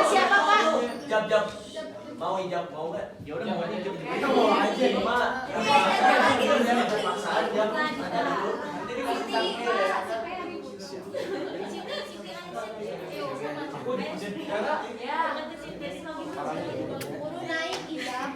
Siapa Pak? Jab. Mau hijab, mau nggak? Ya udah mau hijab. Kita mau aja. Pak. Paksa aja. Ada dulu. Nanti dikasih tangkir ya. Aku di Guru naik hijab.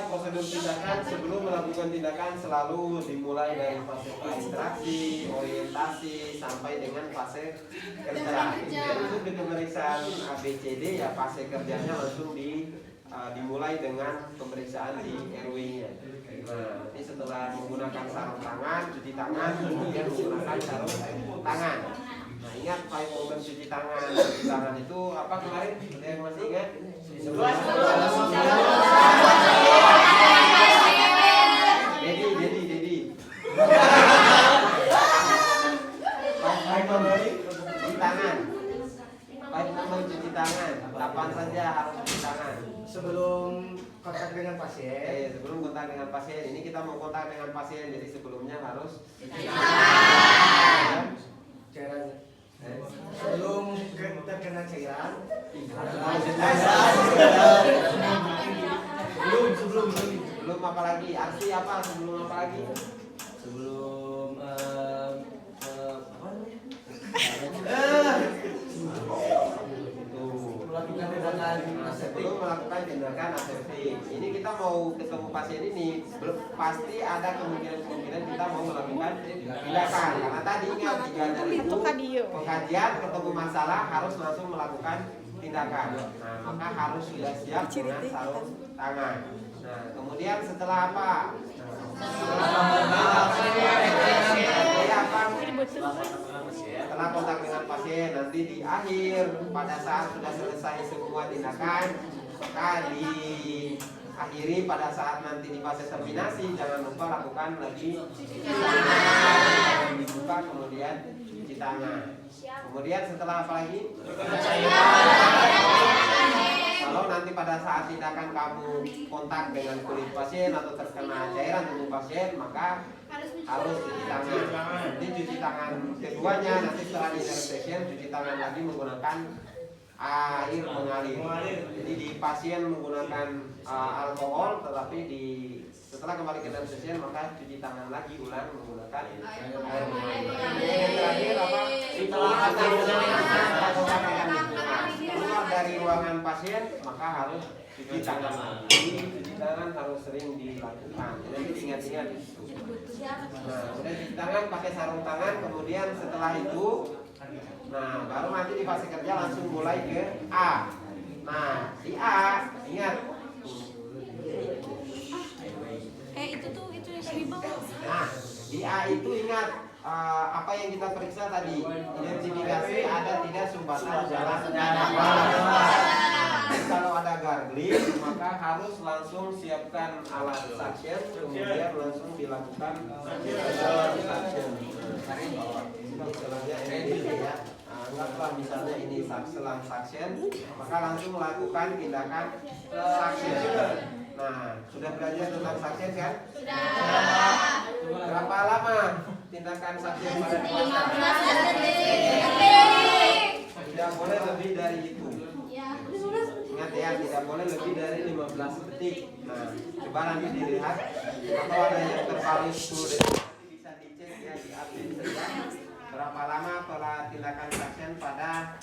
Prosedur tindakan sebelum melakukan tindakan selalu dimulai dari fase interaksi, orientasi sampai dengan fase kerja. Untuk di pemeriksaan ABCD ya fase kerjanya langsung dimulai dengan pemeriksaan di RW-nya. Nah, nanti setelah menggunakan sarung tangan, cuci tangan, kemudian menggunakan sarung tangan. Nah, ingat 5 movement cuci tangan. Cuci tangan itu apa kemarin? Ada yang masih ingat? Jadi. Cuci tangan. 5 movement cuci tangan. Kapan saja harus cuci tangan? Sebelum kontak dengan pasien. Sebelum kontak dengan pasien. Ini kita mau kontak dengan pasien, jadi sebelumnya harus Cairan. Sebelum terkena cairan. Belum apa lagi? Arti apa sebelum apa lagi? Sebelum Melakukan tindakan sebelum melakukan tindakan aseptik. Ini kita mau ketemu pasien ini, pasti ada kemungkinan kita mau melakukan tindakan. Karena tadi ingat 3 dari itu pengkajian ketemu masalah harus langsung melakukan tindakan. Nah, maka harus sudah siap dengan sarung tangan. Nah, kemudian setelah apa? Setelah kontak dengan pasien, nanti di akhir pada saat sudah selesai semua tindakan, maka diakhiri pada saat nanti di fase terminasi, jangan lupa lakukan lagi cuci tangan, dibuka kemudian cuci tangan. Kemudian setelah apa lagi? Kalau nanti pada saat tindakan kamu kontak dengan kulit pasien atau terkena cairan tubuh pasien, maka harus cuci tangan. Nanti cuci tangan keduanya, nanti setelah disinfection cuci tangan lagi menggunakan air mengalir. Jadi di pasien menggunakan alkohol, tetapi setelah kembali ke pasien maka cuci tangan lagi ulang menggunakan air mengalir. Yang terakhir apa? Setelah keluar dari ruangan pasien maka harus cuci tangan lagi. Cuci tangan harus sering dilakukan. Jadi ingat-ingat itu. Nah, udah cuci tangan pakai sarung tangan, kemudian setelah itu, nah baru nanti di fase kerja langsung mulai ke A. Nah di A ingat. Itu yang di bawah. Nah di A itu ingat apa yang kita periksa tadi, identifikasi ada tidak sumbatan jalan kalau ada gargling maka harus langsung siapkan alat suction, kemudian langsung dilakukan suction. Istilahnya ini ya, anggaplah misalnya ini selang suction, maka langsung melakukan tindakan suction. Nah, sudah belajar tentang suction kan? Sudah. Berapa lama tindakan suction pada tidak boleh lebih dari itu. Ingat ya, tidak boleh lebih dari 15 detik. Nah, coba nanti dilihat atau ada yang terbalik 10 detik bisa dicek ya di update saja berapa lama tindakan suction pada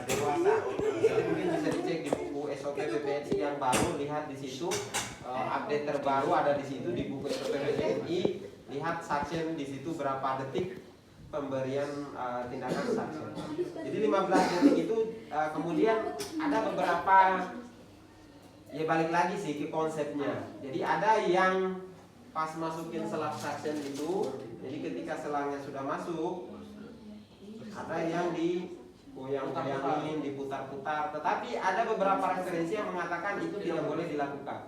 dewasa. Jadi mungkin bisa dicek di buku SOP PPNI yang baru, lihat di situ update terbaru ada di situ di buku SOP PPNI, lihat suction di situ berapa detik pemberian tindakan suction. Jadi 15 detik itu kemudian ada beberapa, ya balik lagi sih ke konsepnya. Jadi ada yang pas masukin selang suction itu, jadi ketika selangnya sudah masuk, ada yang digoyang-goyangin, diputar-putar. Tetapi ada beberapa referensi yang mengatakan itu tidak boleh dilakukan.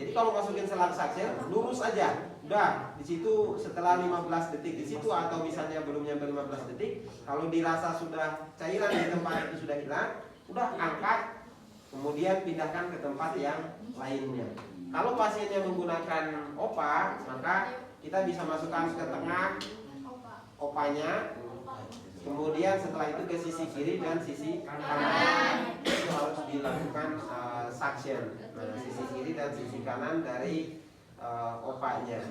Jadi kalau masukin selang suction, lurus aja. Udah, di situ setelah 15 detik di situ atau misalnya belum nyampe 15 detik, kalau dirasa sudah cairan di tempat itu sudah hilang, udah angkat, kemudian pindahkan ke tempat yang lainnya. Kalau pasiennya menggunakan OPA, maka kita bisa masukkan ke tengah OPA-nya, kemudian setelah itu ke sisi kiri dan sisi kanan. Itu harus dilakukan suction. Nah, sisi kiri dan sisi kanan dari OPA-nya.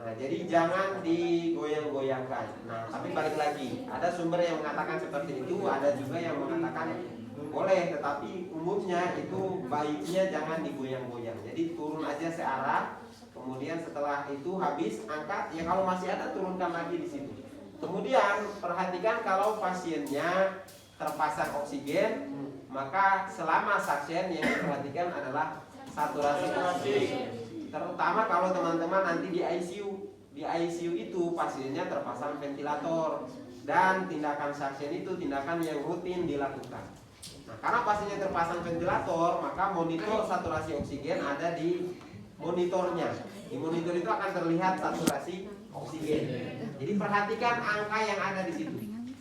Nah, jadi jangan digoyang-goyangkan. Nah, tapi balik lagi, ada sumber yang mengatakan seperti itu, ada juga yang mengatakan boleh, tetapi umumnya itu baiknya jangan digoyang-goyang. Jadi turun aja searah, kemudian setelah itu habis angkat, ya kalau masih ada turunkan lagi di situ. Kemudian perhatikan kalau pasiennya terpasang oksigen, maka selama suction yang diperhatikan adalah saturasi oksigen. Terutama kalau teman-teman nanti di ICU. Di ICU itu pasiennya terpasang ventilator, dan tindakan suction itu tindakan yang rutin dilakukan. Nah, karena pasiennya terpasang ventilator, maka monitor saturasi oksigen ada di monitornya. Di monitor itu akan terlihat saturasi oksigen. Jadi perhatikan angka yang ada di situ.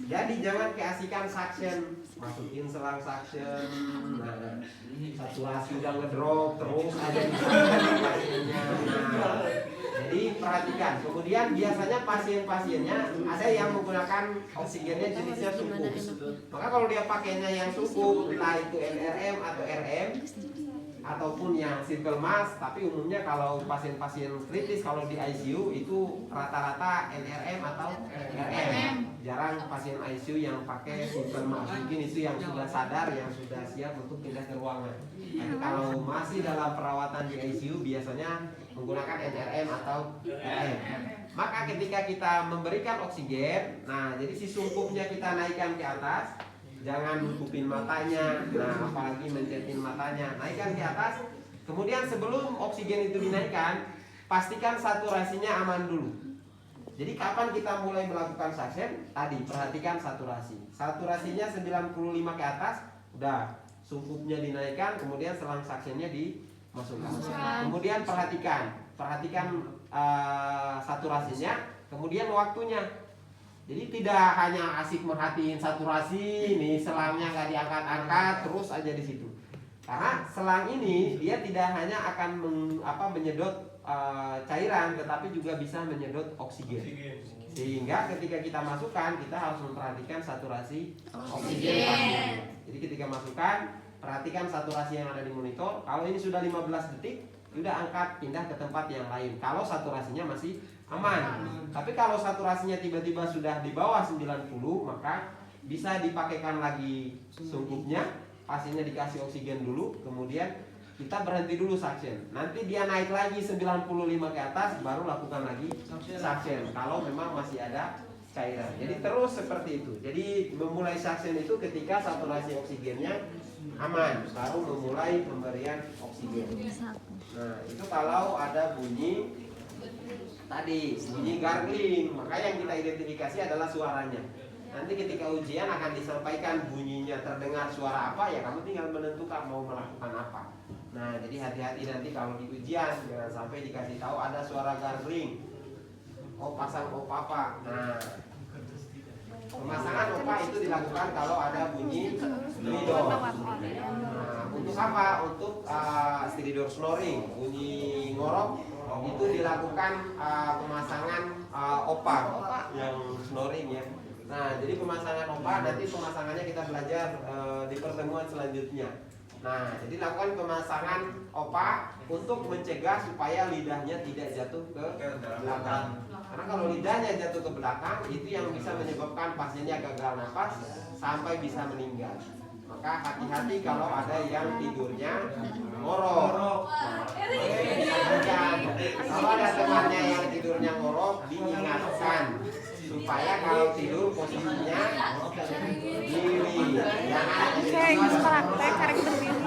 Jadi jangan keasikan suction, masukin selang suction, nah, saturasi udah ngedrop terus ada di pasiennya. Nah, jadi perhatikan. Kemudian biasanya pasien-pasiennya ada yang menggunakan oksigennya jenisnya sungguh. Maka kalau dia pakainya yang sungguh, entah itu NRM atau RM ataupun yang simple mask, tapi umumnya kalau pasien-pasien kritis kalau di ICU itu rata-rata NRM atau RM. Jarang pasien ICU yang pakai simple mask. Mungkin itu yang sudah sadar, yang sudah siap untuk pindah ke ruangan. Tapi kalau masih dalam perawatan di ICU biasanya menggunakan NRM atau RM. Maka ketika kita memberikan oksigen, nah jadi si sungkupnya kita naikkan ke atas, jangan nutupin matanya, nah apalagi mencetin matanya, naikkan ke atas. Kemudian sebelum oksigen itu dinaikkan, pastikan saturasinya aman dulu. Jadi kapan kita mulai melakukan suction? Tadi perhatikan saturasi. Saturasinya 95 ke atas, udah sungkupnya dinaikkan, kemudian selang suctionnya dimasukkan. Kemudian perhatikan saturasinya, kemudian waktunya. Jadi tidak hanya asik merhatiin saturasi, nih selangnya nggak diangkat-angkat terus aja di situ. Karena selang ini dia tidak hanya akan menyedot cairan, tetapi juga bisa menyedot oksigen. Sehingga ketika kita masukkan, kita harus memperhatikan saturasi oksigen. Jadi ketika masukkan, perhatikan saturasi yang ada di monitor. Kalau ini sudah 15 detik, sudah angkat, pindah ke tempat yang lain. Kalau saturasinya masih aman. Tapi kalau saturasinya tiba-tiba sudah di bawah 90, maka bisa dipakaikan lagi sungkupnya, pasiennya dikasih oksigen dulu, kemudian kita berhenti dulu suction. Nanti dia naik lagi 95 ke atas, baru lakukan lagi suction kalau memang masih ada cairan. Jadi terus seperti itu. Jadi memulai suction itu ketika saturasi oksigennya aman, baru memulai pemberian oksigen. Nah, itu kalau ada bunyi tadi, bunyi gargling, maka yang kita identifikasi adalah suaranya. Nanti ketika ujian akan disampaikan bunyinya terdengar suara apa, ya kamu tinggal menentukan mau melakukan apa. Nah, jadi hati-hati nanti kalau di ujian, jangan sampai dikasih tahu ada suara gargling. Oh, pasang opa apa. Nah, pemasangan opa itu dilakukan kalau ada bunyi stridor. Nah, untuk apa? Untuk stridor snoring, bunyi ngorok, itu dilakukan pemasangan opa yang snoring ya. Nah, jadi pemasangan opa nanti pemasangannya kita belajar di pertemuan selanjutnya. Nah, jadi lakukan pemasangan opak untuk mencegah supaya lidahnya tidak jatuh ke belakang. Karena kalau lidahnya jatuh ke belakang, itu yang bisa menyebabkan pasiennya gagal napas sampai bisa meninggal. Maka hati-hati kalau ada yang tidurnya ngorok. Nah, kalau ada temannya yang tidurnya ngorok, diingatkan supaya kalau tidur posisinya diri, jangan praktek karakter diri.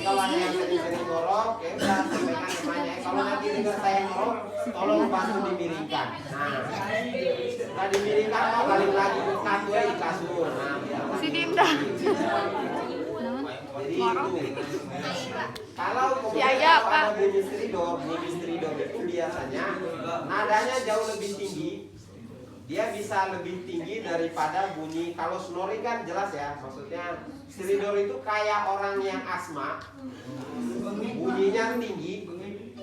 Kalau ada yang sering ngorok, ya udah sampaikan temannya. Kalau nanti dengar saya ngorok, tolong bantu dimiringkan. Nah, setelah dimiringkan, balik lagi ke kasur di kasur. Nah, Si Dinda. jadi itu. Kalau Ya, kemudian ya, kalau Pak. ada bunyi stridor itu biasanya nadanya jauh lebih tinggi. Dia bisa lebih tinggi daripada bunyi. Kalau snoring kan jelas ya, maksudnya stridor itu kayak orang yang asma, bunyinya tinggi,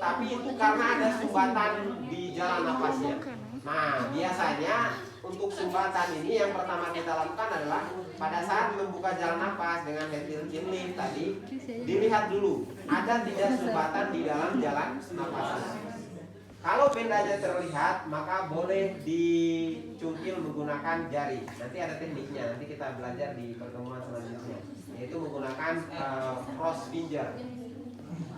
tapi itu karena ada sumbatan di jalan napasnya. Nah, biasanya untuk sumbatan ini yang pertama kita lakukan adalah pada saat membuka jalan napas dengan head chin lift tadi, dilihat dulu ada tidak sumbatan di dalam jalan napas. Kalau bendanya terlihat, maka boleh dicungkil menggunakan jari. Nanti ada tekniknya, nanti kita belajar di pertemuan selanjutnya, yaitu menggunakan cross finger.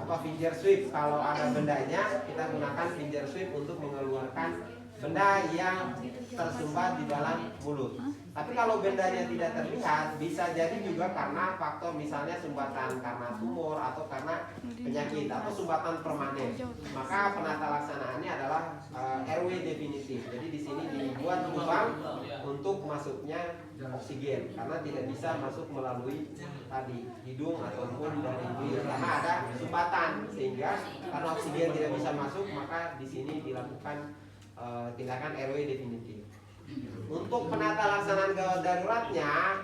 Apa finger sweep? Kalau ada bendanya, kita gunakan finger sweep untuk mengeluarkan benda yang tersumbat di dalam mulut. Tapi kalau bendanya tidak terlihat, bisa jadi juga karena faktor misalnya sumbatan karena tumor atau karena penyakit atau sumbatan permanen. Maka penata laksanaannya adalah airway definitif. Jadi di sini dibuat lubang untuk masuknya oksigen karena tidak bisa masuk melalui tadi hidung ataupun dari bibir karena ada sumbatan, sehingga karena oksigen tidak bisa masuk, maka di sini dilakukan tindakan airway definitif. Untuk penata laksanaan gawat daruratnya,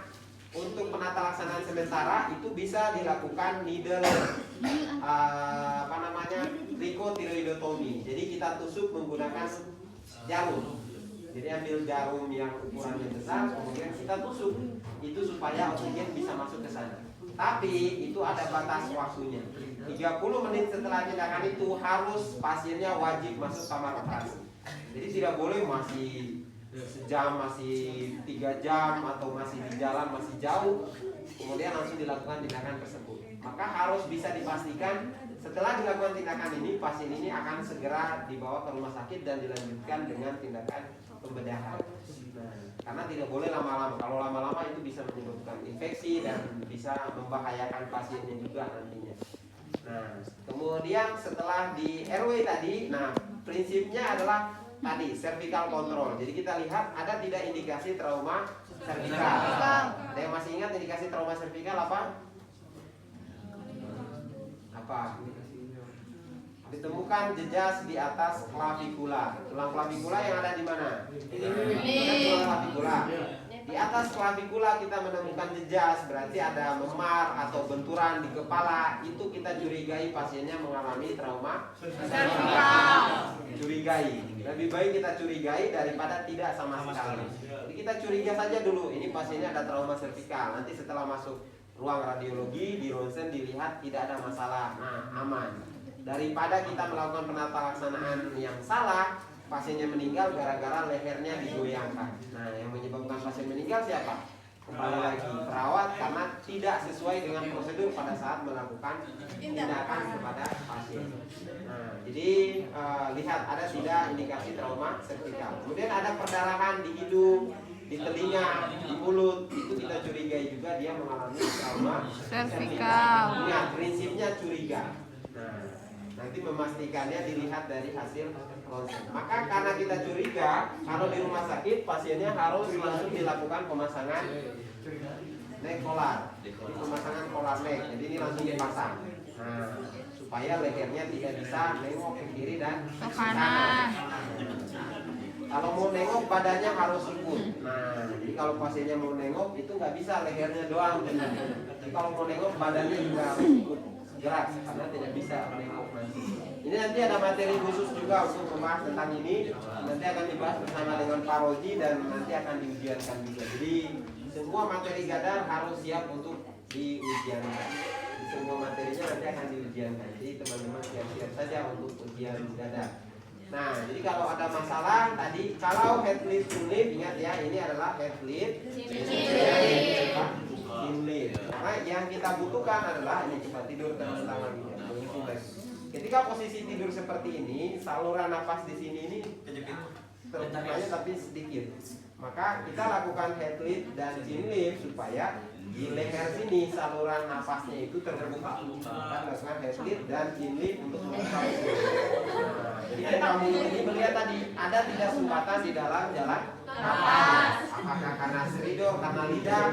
untuk penata laksanaan sementara itu bisa dilakukan needle trichothyroidotomy. Jadi kita tusuk menggunakan jarum. Jadi ambil jarum yang ukurannya besar, kemudian kita tusuk itu supaya oksigen bisa masuk ke sana. Tapi itu ada batas waktunya. 30 menit setelah tindakan itu harus pasiennya wajib masuk kamar operasi. Jadi tidak boleh masih sejam, masih 3 jam, atau masih di jalan, masih jauh, kemudian langsung dilakukan tindakan tersebut. Maka harus bisa dipastikan setelah dilakukan tindakan ini, pasien ini akan segera dibawa ke rumah sakit dan dilanjutkan dengan tindakan pembedahan. Nah, karena tidak boleh lama-lama. Kalau lama-lama itu bisa menyebabkan infeksi dan bisa membahayakan pasiennya juga nantinya. Nah, kemudian setelah di airway tadi, nah prinsipnya adalah tadi cervical control. Jadi kita lihat ada tidak indikasi trauma cervical. Ada yang masih ingat indikasi trauma cervical apa? Apa? Ditemukan jejas di atas klavikula. Tulang klavikula yang ada di mana? Ini tulang klavikula. Di atas klavikula kita menemukan jejas, berarti ada memar atau benturan di kepala. Itu kita curigai pasiennya mengalami trauma cervical. Curigai. Lebih baik kita curigai daripada tidak sama sekali. Jadi kita curiga saja dulu, ini pasiennya ada trauma cervical. Nanti setelah masuk ruang radiologi, di ronsen dilihat tidak ada masalah, nah aman. Daripada kita melakukan penata laksanaan yang salah, pasiennya meninggal gara-gara lehernya digoyangkan. Nah, yang menyebabkan pasien meninggal siapa? Kembali lagi perawat karena tidak sesuai dengan prosedur pada saat melakukan tindakan kepada pasien. Nah, jadi lihat ada tidak indikasi trauma cervical. Kemudian ada perdarahan di hidung, di telinga, di mulut, itu kita curigai juga dia mengalami trauma cervical. Ya, prinsipnya curiga. Nah, nanti memastikannya dilihat dari hasil ronsen. Maka karena kita curiga, kalau di rumah sakit pasiennya harus langsung dilakukan pemasangan neck collar. Jadi pemasangan collar neck. Jadi ini langsung dipasang. Nah, supaya lehernya tidak bisa nengok ke kiri dan ke kanan. Kalau mau nengok badannya harus ikut. Nah, jadi kalau pasiennya mau nengok itu nggak bisa lehernya doang. Jadi kalau mau nengok badannya juga harus ikut gerak karena tidak bisa menengok nanti. Ini nanti ada materi khusus juga untuk membahas tentang ini. Nanti akan dibahas bersama dengan Pak Roji dan nanti akan diujiankan juga. Jadi semua materi gadar harus siap untuk diujiankan. Di semua materinya nanti akan diujiankan. Jadi teman-teman siap-siap saja untuk ujian dada. Nah, jadi kalau ada masalah tadi, kalau head lift chin lift, ingat ya, ini adalah head lift chin lift. Nah, yang kita butuhkan adalah ini cepat tidur dan ulang lagi. Ketika posisi tidur seperti ini, saluran napas di sini ini terbukanya tapi sedikit. Maka kita lakukan head lift dan chin lift supaya di leher sini saluran napasnya itu terbuka. Kita lakukan head lift dan chin lift untuk membuka. Nah, jadi kamu ini melihat tadi ada tidak sumbatan di dalam jalan napas. Apakah karena stridor, karena lidah,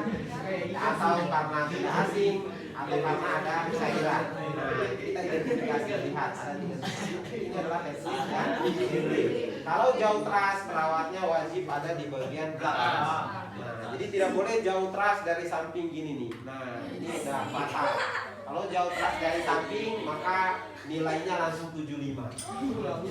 atau karena tidak asing, atau karena ada cairan. Nah, kita identifikasi lihat ada tidak sumbatan. Ini adalah head lift dan chin lift. Kalau jauh teras, perawatnya wajib ada di bagian belakang. Nah, jadi tidak boleh jauh teras dari samping gini nih. Nah, ini udah fatal. Kalau jauh teras dari samping, maka nilainya langsung 75.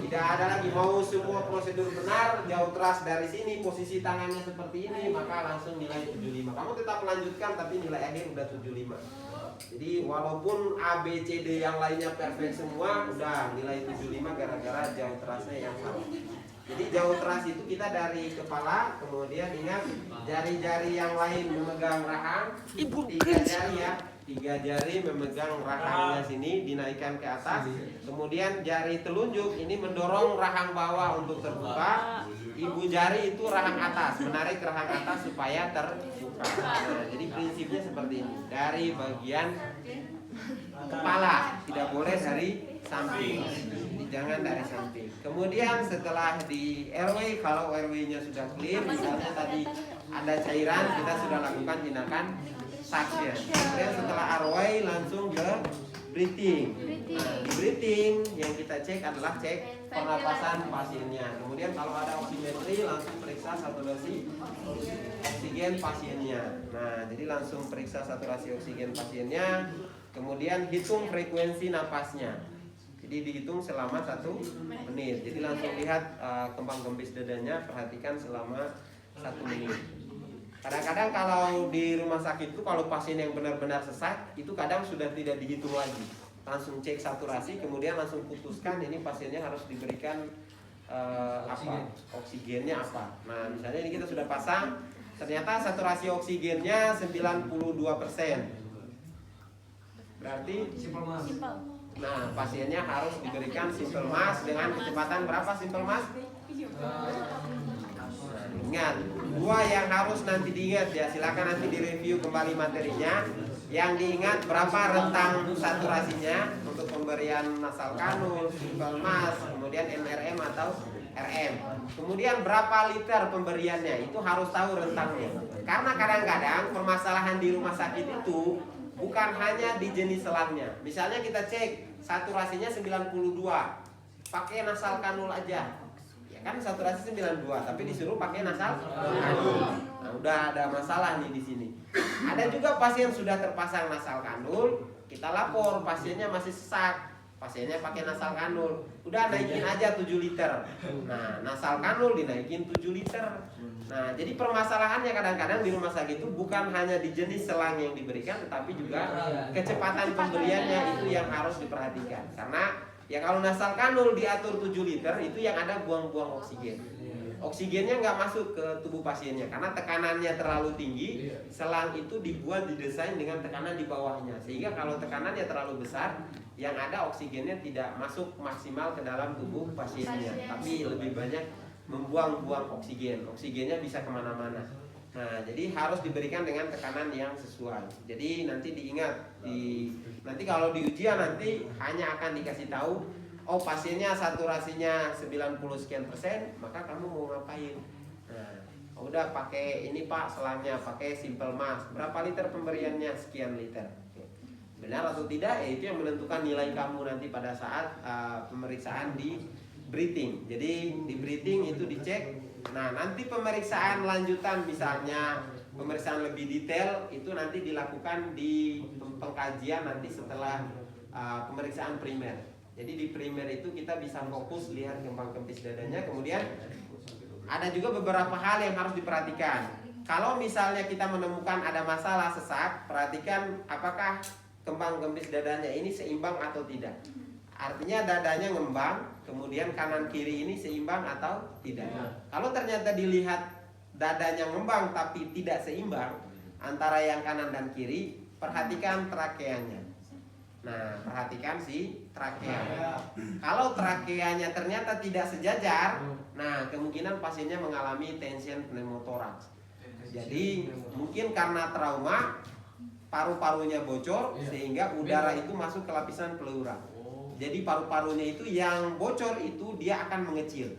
Tidak ada lagi mau semua prosedur benar, jauh teras dari sini, posisi tangannya seperti ini, maka langsung nilai 75. Kamu tetap melanjutkan, tapi nilai akhir udah 75. Jadi walaupun A, B, C, D yang lainnya perfect semua, udah nilai 75 gara-gara jauh terasnya yang salah. Jadi jauh teras itu kita dari kepala, kemudian ingat jari-jari yang lain memegang rahang, 3 jari ya, 3 jari memegang rahangnya sini, dinaikkan ke atas. Kemudian jari telunjuk ini mendorong rahang bawah untuk terbuka. Ibu jari itu rahang atas, menarik rahang atas supaya terbuka. Nah, jadi prinsipnya seperti ini. Dari bagian kepala, tidak boleh dari samping. Jangan dari samping. Kemudian setelah di airway, kalau airway-nya sudah clear, misalnya tadi ada cairan, kita sudah lakukan tindakan suction. Kemudian setelah airway langsung ke breathing. Nah, di breathing yang kita cek adalah cek pernapasan pasiennya. Kemudian kalau ada oximetri langsung periksa saturasi oksigen pasiennya. Nah, jadi langsung periksa saturasi oksigen pasiennya. Kemudian hitung frekuensi napasnya. Jadi dihitung selama 1 menit. Jadi langsung lihat kembang kempis dadanya, perhatikan selama 1 menit. Kadang-kadang kalau di rumah sakit itu kalau pasien yang benar-benar sesak, itu kadang sudah tidak dihitung lagi. Langsung cek saturasi, kemudian langsung putuskan ini pasiennya harus diberikan apa, oksigennya apa. Nah, misalnya ini kita sudah pasang, ternyata saturasi oksigennya 92%. Berarti nah, pasiennya harus diberikan simple mask dengan kecepatan berapa simple mask? Nah, ingat, 2 yang harus nanti diingat ya, silakan nanti direview kembali materinya. Yang diingat berapa rentang saturasinya untuk pemberian nasal kanul, simple mask, kemudian MRM atau RM. Kemudian berapa liter pemberiannya, itu harus tahu rentangnya. Karena kadang-kadang permasalahan di rumah sakit itu bukan hanya di jenis selangnya. Misalnya kita cek saturasinya 92, pakai nasal kanul aja. Ya kan saturasi 92, tapi disuruh pakai nasal kanul. Nah, udah ada masalah nih di sini. Ada juga pasien sudah terpasang nasal kanul, kita lapor pasiennya masih sesak. Pasiennya pakai nasal kanul, udah naikin aja 7 liter. Nah, nasal kanul dinaikin 7 liter. Nah, jadi permasalahannya kadang-kadang di rumah sakit itu bukan hanya di jenis selang yang diberikan, tetapi juga kecepatan pemberiannya itu yang harus diperhatikan. Karena ya kalau nasal kanul diatur 7 liter, itu yang ada buang-buang oksigen. Oksigennya nggak masuk ke tubuh pasiennya karena tekanannya terlalu tinggi. Selang itu dibuat didesain dengan tekanan di bawahnya, sehingga kalau tekanannya terlalu besar, yang ada oksigennya tidak masuk maksimal ke dalam tubuh pasiennya, tapi lebih banyak membuang-buang oksigen. Oksigennya bisa kemana-mana. Nah, jadi harus diberikan dengan tekanan yang sesuai. Jadi nanti diingat, nanti kalau di ujian nanti hanya akan dikasih tahu, oh pasiennya saturasinya 90 sekian persen, maka kamu mau ngapain? Nah, udah pakai ini Pak selangnya, pakai simple mask. Berapa liter pemberiannya? Sekian liter. Benar atau tidak? Itu yang menentukan nilai kamu nanti pada saat pemeriksaan di breathing. Jadi di breathing itu dicek. Nah, nanti pemeriksaan lanjutan misalnya pemeriksaan lebih detail itu nanti dilakukan di pengkajian nanti setelah pemeriksaan primer. Jadi di primer itu kita bisa fokus lihat kembang kempis dadanya. Kemudian ada juga beberapa hal yang harus diperhatikan. kalau misalnya kita menemukan ada masalah sesak, perhatikan apakah kembang kempis dadanya ini seimbang atau tidak. Artinya dadanya ngembang, kemudian kanan kiri ini seimbang atau tidak. Kalau ternyata dilihat dadanya ngembang tapi tidak seimbang antara yang kanan dan kiri, perhatikan trakeanya. Nah, perhatikan si trakea. Kalau trakeanya ternyata tidak sejajar, nah kemungkinan pasiennya mengalami tension pneumotoraks. Jadi mungkin karena trauma paru-parunya bocor sehingga udara itu masuk ke lapisan pleura. Jadi paru-parunya itu yang bocor itu dia akan mengecil.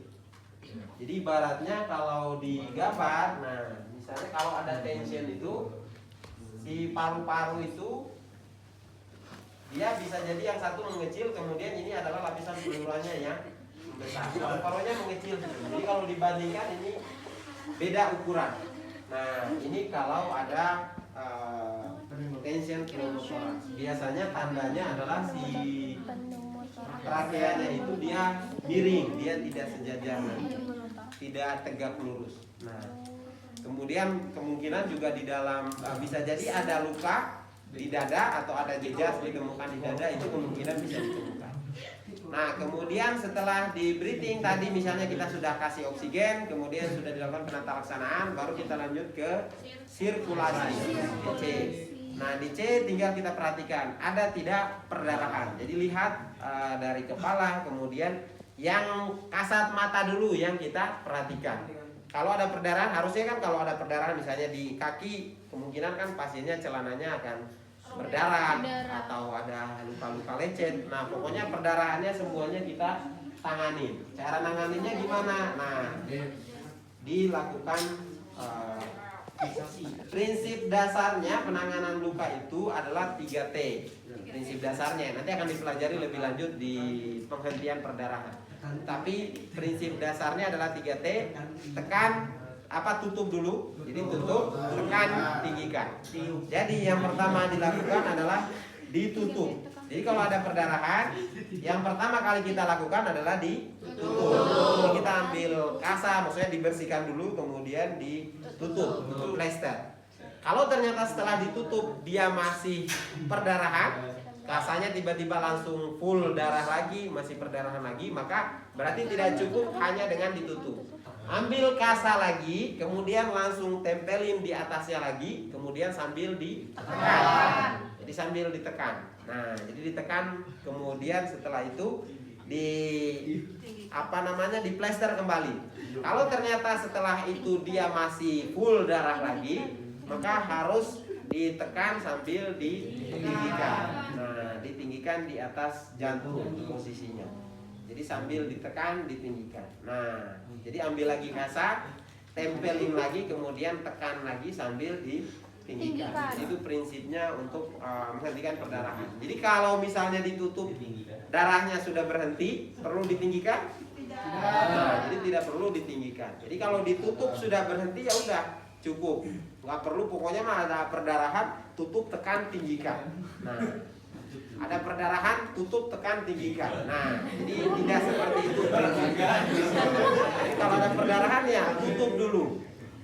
Jadi ibaratnya kalau digambar, nah misalnya kalau ada tension itu si paru-paru itu dia bisa jadi yang satu mengecil, kemudian ini adalah lapisan pleuranya yang besar. Paru-parunya mengecil. Jadi kalau dibandingkan ini beda ukuran. Nah ini kalau ada tension pneumotoraks. Biasanya tandanya adalah si trakeanya itu dia miring, dia tidak sejajar, tidak tegak lurus. Nah, kemudian kemungkinan juga di dalam bisa jadi ada luka di dada atau ada jejas ditemukan di dada, itu kemungkinan bisa ditemukan. Nah, kemudian setelah di breathing tadi misalnya kita sudah kasih oksigen, kemudian sudah dilakukan penata laksanaan, baru kita lanjut ke sirkulasi C. Nah di C tinggal kita perhatikan ada tidak perdarahan. Jadi lihat dari kepala, kemudian yang kasat mata dulu yang kita perhatikan. Kalau ada perdarahan, harusnya kan kalau ada perdarahan misalnya di kaki, kemungkinan kan pasiennya celananya akan berdarah atau ada luka-luka lecet. Nah pokoknya perdarahannya semuanya kita tangani. Cara nanganinya gimana? Nah dilakukan prinsip dasarnya penanganan luka itu adalah 3T. Prinsip dasarnya nanti akan dipelajari lebih lanjut di penghentian perdarahan. Tapi prinsip dasarnya adalah 3T. Tekan, tutup dulu. Jadi tutup, tekan, tinggikan. Jadi yang pertama dilakukan adalah ditutup. Jadi kalau ada perdarahan, yang pertama kali kita lakukan adalah ditutup. Jadi kita ambil kasa, maksudnya dibersihkan dulu, kemudian ditutup, tutup plester. Kalau ternyata setelah ditutup dia masih perdarahan, kasanya tiba-tiba langsung full darah lagi, masih perdarahan lagi, maka berarti tidak cukup hanya dengan ditutup. Ambil kasa lagi, kemudian langsung tempelin di atasnya lagi, kemudian sambil ditekan. Jadi sambil ditekan. Nah, jadi ditekan, kemudian setelah itu di plester kembali. Kalau ternyata setelah itu dia masih full darah lagi, maka harus ditekan sambil ditinggikan. Nah, ditinggikan di atas jantung posisinya. Jadi sambil ditekan, ditinggikan. Nah, jadi ambil lagi kasa, tempelin lagi, kemudian tekan lagi sambil ditinggikan. Itu prinsipnya untuk menghentikan perdarahan. Jadi kalau misalnya ditutup, darahnya sudah berhenti, perlu ditinggikan? Nah, jadi tidak perlu ditinggikan. Jadi kalau ditutup sudah berhenti, ya udah cukup. Nggak perlu, pokoknya mah ada perdarahan, tutup, tekan, tinggikan. Nah, ada perdarahan, tutup, tekan, tinggikan. Nah, jadi tidak seperti itu. Jadi kalau ada perdarahan ya tutup dulu.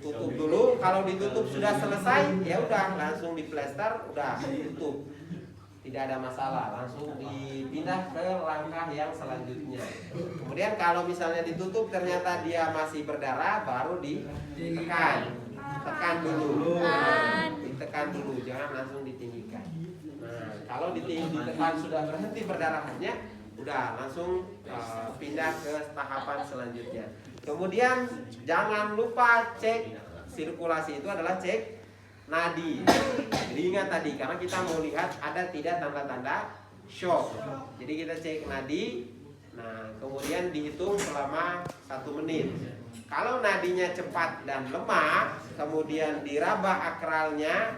Tutup dulu. Kalau ditutup sudah selesai, ya udah langsung diplester, udah tutup. Tidak ada masalah, langsung dipindah ke langkah yang selanjutnya. Kemudian kalau misalnya ditutup ternyata dia masih berdarah, baru ditekan. Tekan dulu. Ditekan dulu, jangan langsung ditinggikan. Nah, kalau ditekan sudah berhenti perdarahannya, udah langsung pindah ke tahapan selanjutnya. Kemudian jangan lupa cek sirkulasi, itu adalah cek nadi. Jadi ingat tadi, karena kita mau lihat ada tidak tanda-tanda shock. Jadi kita cek nadi. Nah, kemudian dihitung selama 1 menit. Kalau nadinya cepat dan lemah, kemudian diraba akralnya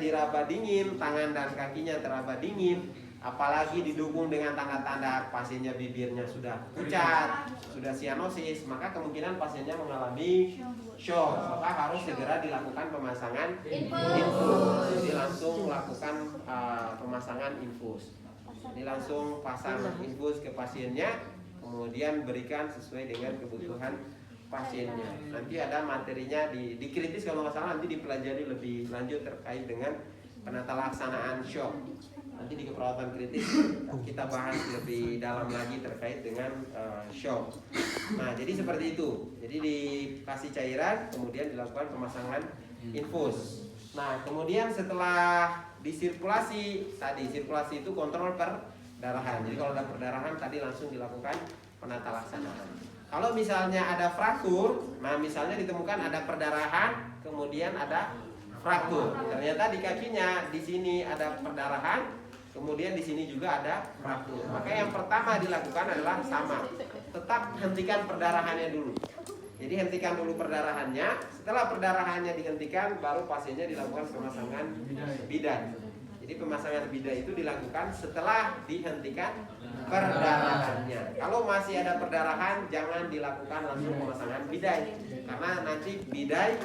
diraba dingin, tangan dan kakinya teraba dingin, apalagi didukung dengan tanda-tanda pasiennya bibirnya sudah pucat, sudah sianosis, maka kemungkinan pasiennya mengalami shock. Maka harus segera dilakukan pemasangan infus. Jadi langsung lakukan pemasangan infus. Jadi langsung pasang infus ke pasiennya, kemudian berikan sesuai dengan kebutuhan pasiennya. Nanti ada materinya di kritis kalau nggak salah, nanti dipelajari lebih lanjut terkait dengan penata laksanaan shock. Nanti di keperawatan kritis kita bahas lebih dalam lagi terkait dengan shock. Nah, jadi seperti itu. Jadi dikasih cairan, kemudian dilakukan pemasangan infus. Nah, kemudian setelah disirkulasi, tadi sirkulasi itu kontrol perdarahan. Jadi kalau ada perdarahan tadi langsung dilakukan penata laksanaan. Kalau misalnya ada fraktur, nah misalnya ditemukan ada perdarahan, kemudian ada fraktur. Ternyata di kakinya di sini ada perdarahan, kemudian di sini juga ada fraktur. Maka yang pertama dilakukan adalah sama, tetap hentikan perdarahannya dulu. Jadi hentikan dulu perdarahannya. Setelah perdarahannya dihentikan, baru pasiennya dilakukan pemasangan bidan. Jadi pemasangan bidan itu dilakukan setelah dihentikan perdarahannya. Kalau masih ada perdarahan, jangan dilakukan langsung pemasangan bidan, karena nanti bidan